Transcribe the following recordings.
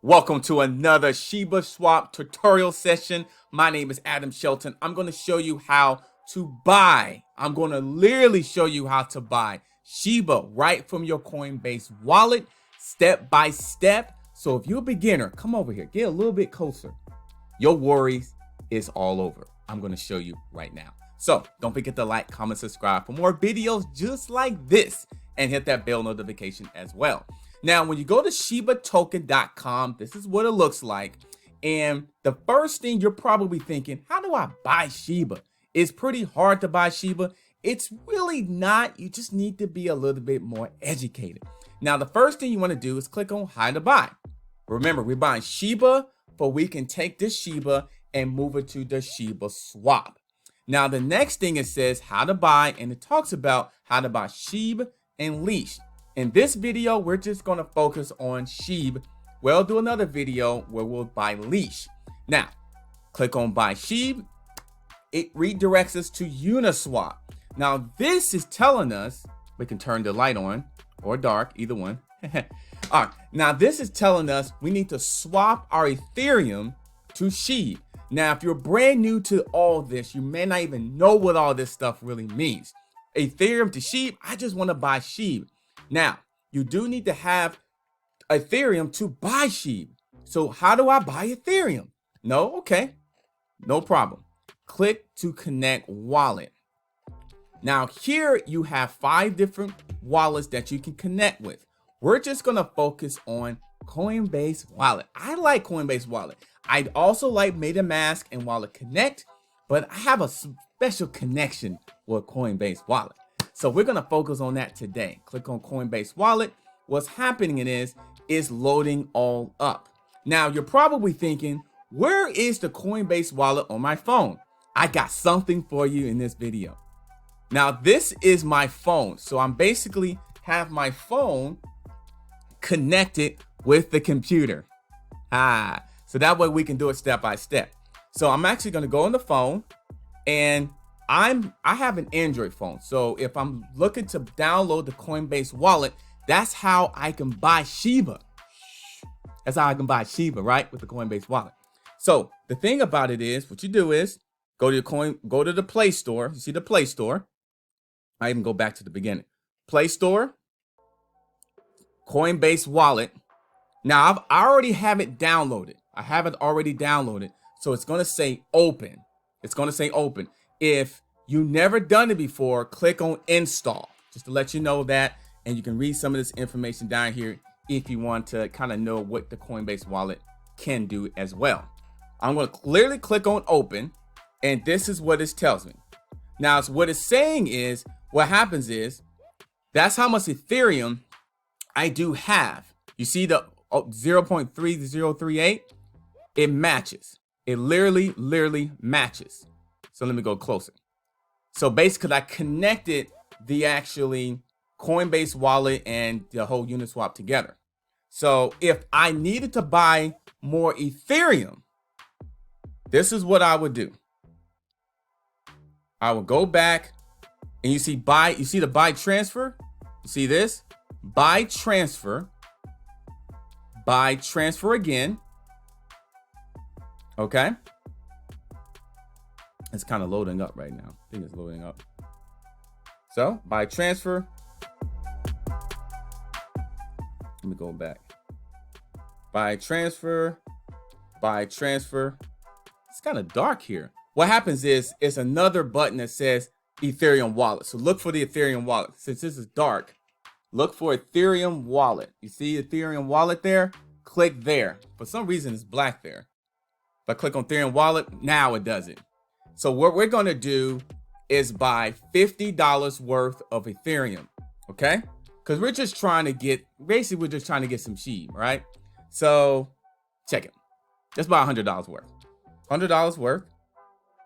Welcome to another Shiba Swap tutorial session. My name is Adam Shelton. I'm going to show you how to buy. I'm going to literally show you how to buy Shiba right from your Coinbase wallet, step by step. So if you're a beginner, come over here, get a little bit closer. Your worries is all over. I'm going to show you right now. So don't forget to like, comment, subscribe for more videos just like this, and hit that bell notification as well. Now, when you go to ShibaToken.com, this is what it looks like. And the first thing you're probably thinking, how do I buy Shiba? It's pretty hard to buy Shiba. It's really not. You just need to be a little bit more educated. Now, the first thing you want to do is click on how to buy. Remember, we're buying Shiba, but we can take this Shiba and move it to the Shiba Swap. Now, the next thing it says how to buy, and it talks about how to buy SHIB and leash. In this video, we're just going to focus on SHIB. We'll do another video where we'll buy leash. Now, click on buy SHIB. It redirects us to Uniswap. Now, this is telling us, we can turn the light on or dark, either one. All right, now this is telling us we need to swap our Ethereum to SHIB. Now, if you're brand new to all this, you may not even know what all this stuff really means. Ethereum to SHIB, I just want to buy SHIB. Now, you do need to have Ethereum to buy SHIB. So how do I buy Ethereum? No? Okay, no problem. Click to connect wallet. Now here you have 5 different wallets that you can connect with. We're just gonna focus on Coinbase Wallet. I like Coinbase Wallet. I'd also like MetaMask and Wallet Connect, but I have a special connection with Coinbase Wallet. So we're gonna focus on that today. Click on Coinbase Wallet. What's happening is loading all up. Now you're probably thinking, where is the Coinbase Wallet on my phone? I got something for you in this video. Now this is my phone. So I'm basically have my phone connected with the computer. So that way we can do it step by step. So I'm actually gonna go on the phone, and I have an Android phone. So if I'm looking to download the Coinbase wallet, that's how I can buy Shiba. That's how I can buy Shiba, right? With the Coinbase wallet. So the thing about it is, what you do is go to the Play Store. You see the Play Store. I even go back to the beginning. Play Store, Coinbase wallet. Now I already have it downloaded. I have it already downloaded. So it's gonna say open. It's gonna say open. If you never done it before, click on install, just to let you know that, and you can read some of this information down here if you want to kind of know what the Coinbase wallet can do as well. I'm going to clearly click on open, and this is what it tells me. Now, so what it's saying is, what happens is, that's how much Ethereum I do have. You see the 0.3038? It matches. It literally matches. So let me go closer. So basically, I connected the actually Coinbase wallet and the whole Uniswap together. So if I needed to buy more Ethereum, this is what I would do. I would go back, and you see the buy transfer. You see this? Buy transfer again. Okay. It's kind of loading up right now. I think it's loading up. So buy transfer. Let me go back. Buy transfer. It's kind of dark here. What happens is it's another button that says Ethereum wallet. So look for the Ethereum wallet. Since this is dark, look for Ethereum wallet. You see Ethereum wallet there? Click there. For some reason, it's black there. If I click on Ethereum wallet, now it does it. So what we're going to do is buy $50 worth of Ethereum, okay? Because we're just trying to get, basically we're just trying to get some SHIB, right? So check it. Let's buy $100 worth. $100 worth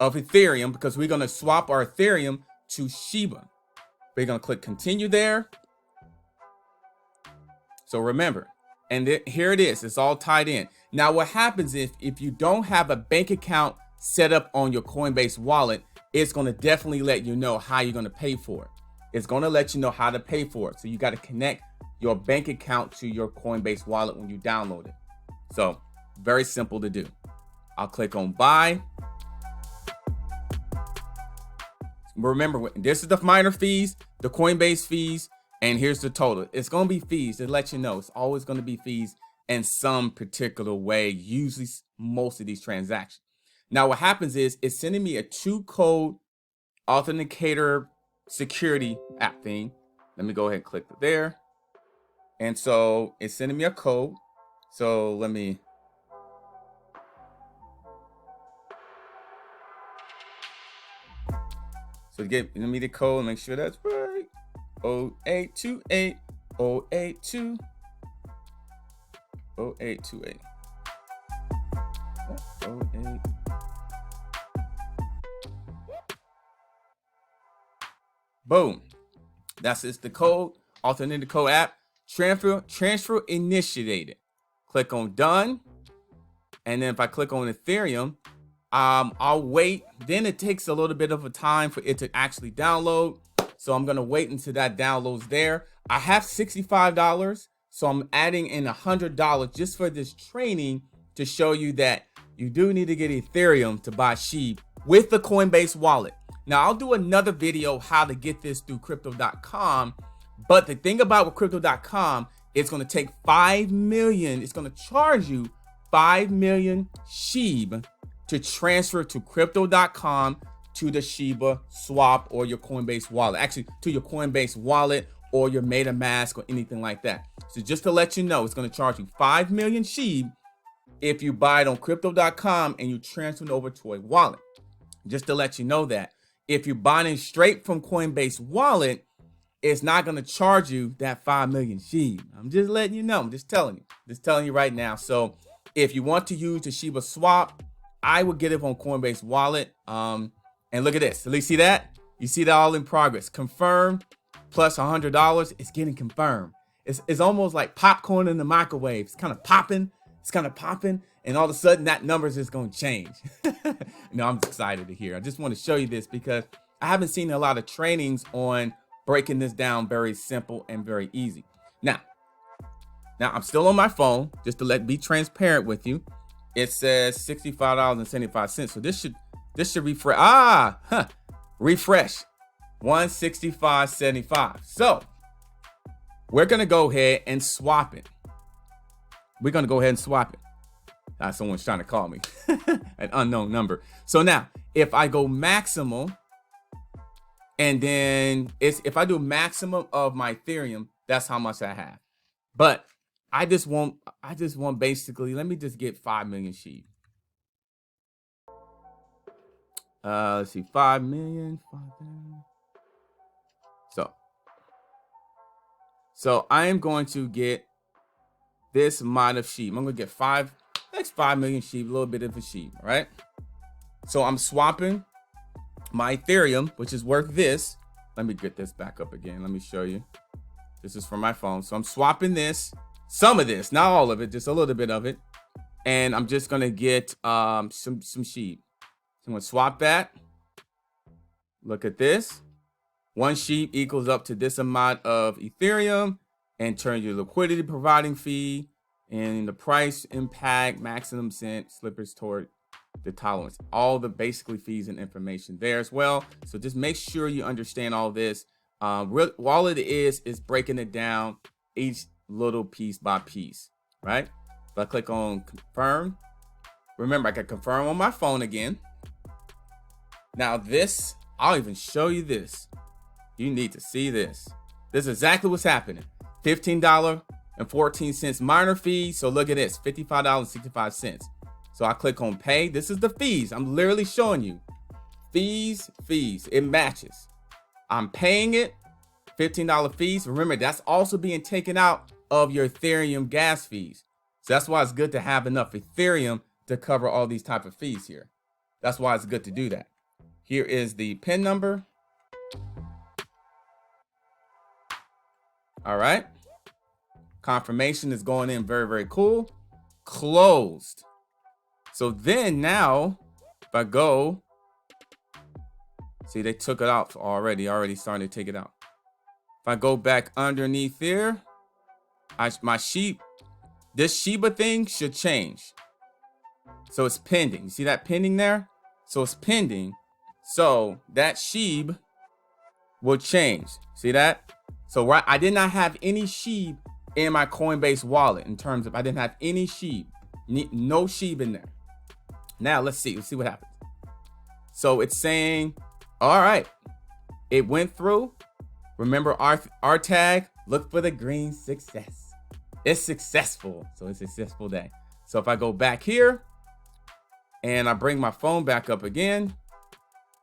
of Ethereum, because we're going to swap our Ethereum to Shiba. We're going to click continue there. So remember, and here it is. It's all tied in. Now what happens if you don't have a bank account set up on your Coinbase wallet, it's going to definitely let you know how you're going to pay for it. It's going to let you know how to pay for it. So you got to connect your bank account to your Coinbase wallet when you download it. So very simple to do. I'll click on buy. Remember, this is the miner fees, the Coinbase fees, and here's the total. It's going to be fees to let you know. It's always going to be fees in some particular way, usually most of these transactions. Now, what happens is it's sending me a 2-code authenticator security app thing. Let me go ahead and click there. And so it's sending me a code. So let me. So give me the code, make sure that's right. 0828 082 0828 08. Boom. That's it's the code. Authenticator code app. Transfer initiated. Click on done. And then if I click on Ethereum, I'll wait. Then it takes a little bit of a time for it to actually download. So I'm gonna wait until that downloads there. I have $65, so I'm adding in $100 just for this training to show you that you do need to get Ethereum to buy SHIB with the Coinbase wallet. Now I'll do another video how to get this through crypto.com. But the thing about with crypto.com, it's gonna take 5 million. It's gonna charge you 5 million SHIB to transfer to crypto.com to the Shiba Swap or your Coinbase wallet. Actually, to your Coinbase wallet or your MetaMask or anything like that. So just to let you know, it's going to charge you 5 million SHIB if you buy it on crypto.com and you transfer it over to a wallet. Just to let you know that. If you're buying it straight from Coinbase wallet, it's not going to charge you that 5 million SHIB. I'm just letting you know. I'm just telling you right now. So if you want to use the Shiba Swap, I would get it on Coinbase wallet. And look at this. So you see that? You see that all in progress. Confirm plus $100. It's getting confirmed. It's almost like popcorn in the microwave. It's kind of popping. It's kind of popping. And all of a sudden that number is just going to change. No, I'm excited to hear. I just want to show you this because I haven't seen a lot of trainings on breaking this down very simple and very easy. Now I'm still on my phone just to be transparent with you. It says $65.75. So this should refresh. Refresh 165.75. So we're gonna go ahead and swap it. We're gonna go ahead and swap it. Someone's trying to call me. An unknown number. So now if I go maximum, and then if I do maximum of my Ethereum, that's how much I have. But I just want basically, let me just get 5 million SHIB. Let's see, 5 million. So I am going to get this amount of SHIB. I'm gonna get 5 million SHIB, a little bit of a SHIB, all right? So I'm swapping my Ethereum, which is worth this. Let me get this back up again. Let me show you. This is from my phone. So I'm swapping this, some of this, not all of it, just a little bit of it. And I'm just gonna get some SHIB. So I'm gonna swap that. Look at this. 1 SHIB equals up to this amount of Ethereum, and turn your liquidity providing fee and the price impact, maximum cent, slippers toward the tolerance. All the basically fees and information there as well. So just make sure you understand all this. All it is breaking it down each little piece by piece, right? If I click on confirm, remember I can confirm on my phone again. Now this, I'll even show you this. You need to see this. This is exactly what's happening. $15.14 miner fee. So look at this, $55.65. So I click on pay. This is the fees. I'm literally showing you. Fees. It matches. I'm paying it. $15 fees. Remember, that's also being taken out of your Ethereum gas fees. So that's why it's good to have enough Ethereum to cover all these type of fees here. That's why it's good to do that. Here is the PIN number. All right. Confirmation is going in. Very, very cool. Closed. So then now, if I go, see, they took it out already starting to take it out. If I go back underneath there, my SHIB, this Shiba thing should change. So it's pending. You see that pending there? So it's pending. So that SHIB will change. See that? So right, I did not have any SHIB in my Coinbase wallet in terms of I didn't have any SHIB. No SHIB in there. Now let's see what happens. So it's saying, all right, it went through. Remember our tag, look for the green success. It's successful. So it's a successful day. So if I go back here and I bring my phone back up again,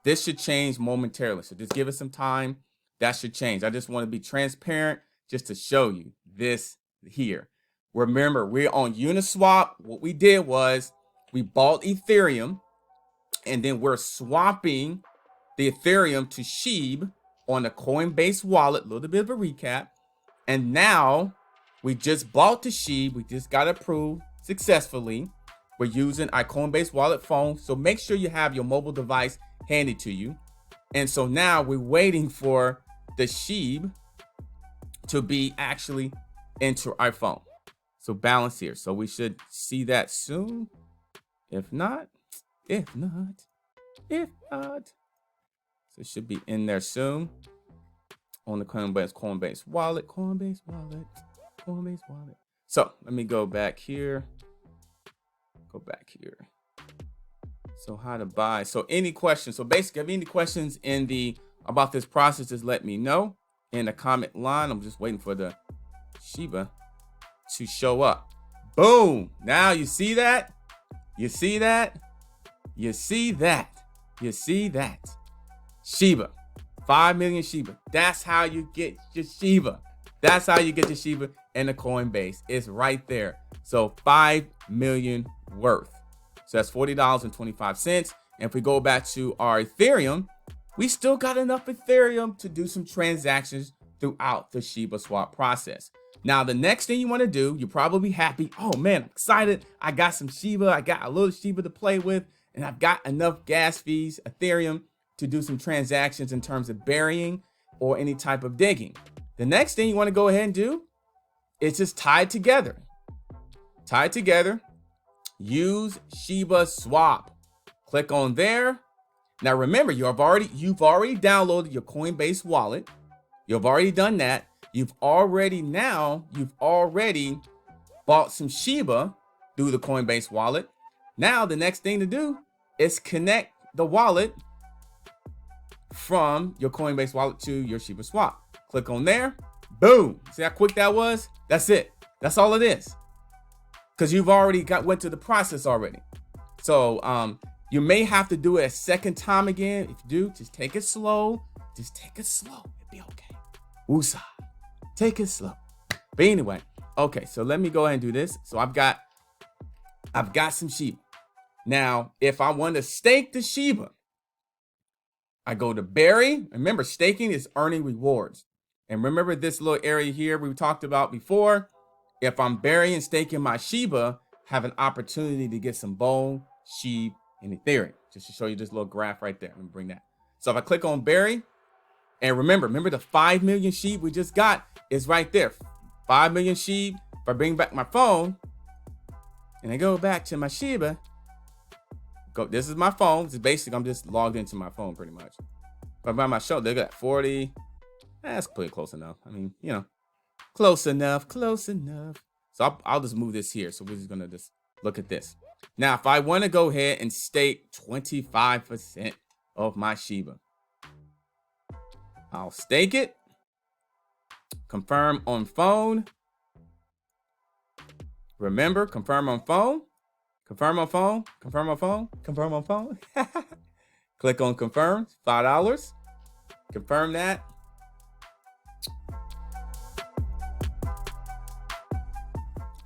this should change momentarily. So just give it some time. That should change. I just want to be transparent just to show you this here. Remember, we're on Uniswap. What we did was we bought Ethereum and then we're swapping the Ethereum to SHIB on the Coinbase wallet. A little bit of a recap. And now we just bought the SHIB. We just got approved successfully. We're using our Coinbase wallet phone. So make sure you have your mobile device handy to you. And so now we're waiting for the SHIB to be actually into our phone. So balance here. So we should see that soon. If not. So it should be in there soon on the Coinbase wallet. So let me go back here. So how to buy. So any questions? So basically, if you have any questions about this process, just let me know in the comment line. I'm just waiting for the Shiba to show up. Boom. Now you see that? You see that? You see that? You see that? Shiba. 5 million Shiba. That's how you get your Shiba. That's how you get your Shiba in the Coinbase. It's right there. So 5 million worth. So that's $40.25. And if we go back to our Ethereum, we still got enough Ethereum to do some transactions throughout the Shiba Swap process. Now, the next thing you want to do, you're probably happy. Oh man, I'm excited. I got some Shiba. I got a little Shiba to play with, and I've got enough gas fees, Ethereum, to do some transactions in terms of burying or any type of digging. The next thing you want to go ahead and do is just tie it together. Tie it together. Use Shiba Swap. Click on there. Now remember, you've already downloaded your Coinbase wallet. You've already done that. You've already bought some Shiba through the Coinbase wallet. Now the next thing to do is connect the wallet from your Coinbase wallet to your Shiba Swap. Click on there. Boom. See how quick that was? That's it. That's all it is. Because you've already went through the process already. So you may have to do it a second time again. If you do, just take it slow. Just take it slow. It'll be okay. Woosah. Take it slow. But anyway, okay, so let me go ahead and do this. So I've got some Shiba. Now, if I want to stake the Shiba, I go to bury. Remember, staking is earning rewards. And remember this little area here we talked about before. If I'm burying and staking my Shiba, have an opportunity to get some Bone, SHIB, and Ethereum. Just to show you this little graph right there. Let me bring that. So if I click on bury, and remember the 5 million SHIB we just got is right there. 5 million SHIB. If I bring back my phone and I go back to my Shiba, this is my phone. This is basically, I'm just logged into my phone pretty much. But by my show, they got 40. That's pretty close enough. I mean, you know, close enough. So I'll just move this here. So we're just gonna just look at this. Now, if I want to go ahead and stake 25% of my Shiba, I'll stake it. Confirm on phone. Remember, confirm on phone. Confirm on phone. Click on confirm, $5. Confirm that.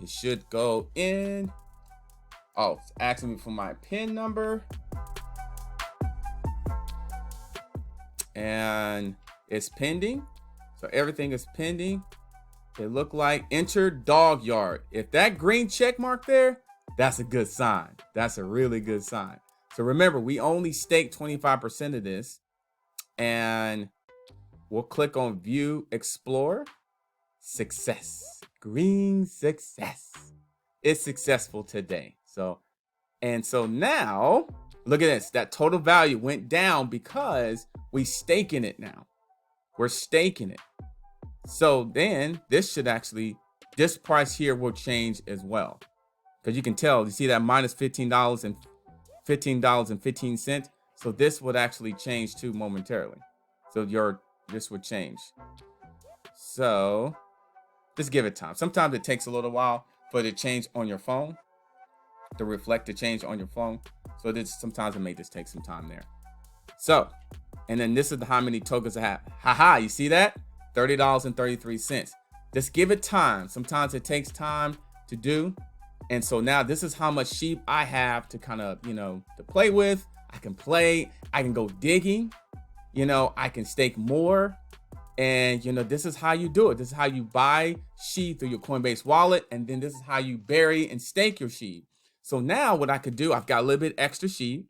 It should go in. Oh, it's asking me for my PIN number. And it's pending. So everything is pending. It look like enter dog yard. If that green check mark there, that's a good sign. That's a really good sign. So remember, we only stake 25% of this. And we'll click on view explore. Success. Green success. it's successful today. So now look at this. That total value went down because we staking it now. We're staking it. So then this should actually, this price here will change as well. Because you can tell, you see that minus $15 and $15.15. So this would actually change too momentarily. So this would change. So just give it time. Sometimes it takes a little while for it to change on your phone, to reflect the change on your phone. So sometimes it may just take some time there. So, and then this is how many tokens I have. Haha, you see that? $30.33. Just give it time. Sometimes it takes time to do. And so now this is how much SHIB I have to kind of, to play with. I can play, I can go digging, I can stake more. And, this is how you do it. This is how you buy SHIB through your Coinbase wallet. And then this is how you bury and stake your SHIB. So now what I could do, I've got a little bit extra SHIB.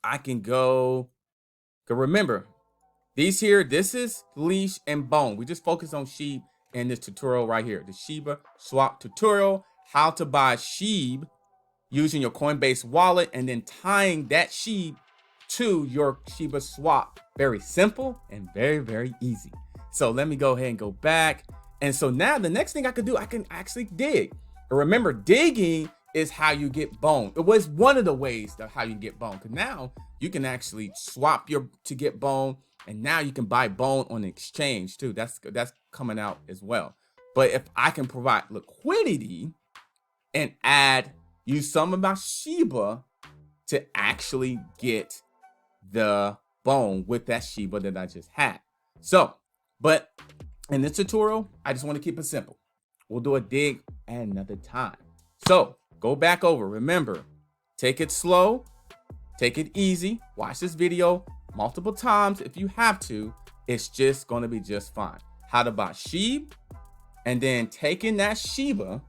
I can go, remember, this is leash and bone. We just focus on SHIB in this tutorial right here. The Shiba Swap tutorial, how to buy SHIB using your Coinbase wallet and then tying that SHIB to your Shiba Swap. Very simple and very, very easy. So let me go ahead and go back. And so now the next thing I could do, I can actually dig. But remember, digging is how you get bone. It was one of the ways that how you get bone. Because now you can actually swap to get bone. And now you can buy bone on exchange too. That's coming out as well. But if I can provide liquidity and use some of my Shiba to actually get the bone with that Shiba that I just had. So, but in this tutorial, I just want to keep it simple. We'll do a dig another time. So go back over. Remember, take it slow, take it easy. Watch this video multiple times if you have to. It's just going to be just fine. How to buy SHIB, and then taking that Shiba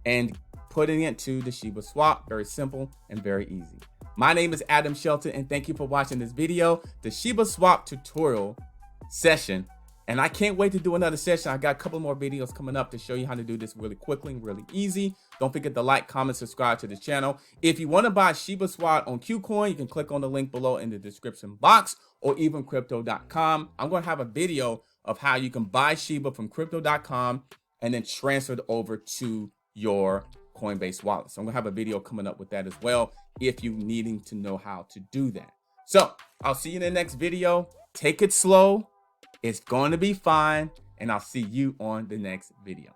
and putting it to the Shiba Swap. Very simple and very easy. My name is Adam Shelton, and thank you for watching this video, the Shiba Swap tutorial session. And I can't wait to do another session. I got a couple more videos coming up to show you how to do this really quickly, really easy. Don't forget to like, comment, subscribe to the channel. If you want to buy Shiba Swap on 𝐿-𝐶oin, you can click on the link below in the description box, or even crypto.com. I'm going to have a video of how you can buy Shiba from crypto.com and then transfer it over to your Coinbase wallet. So I'm going to have a video coming up with that as well, if you needing to know how to do that. So I'll see you in the next video. Take it slow. It's going to be fine. And I'll see you on the next video.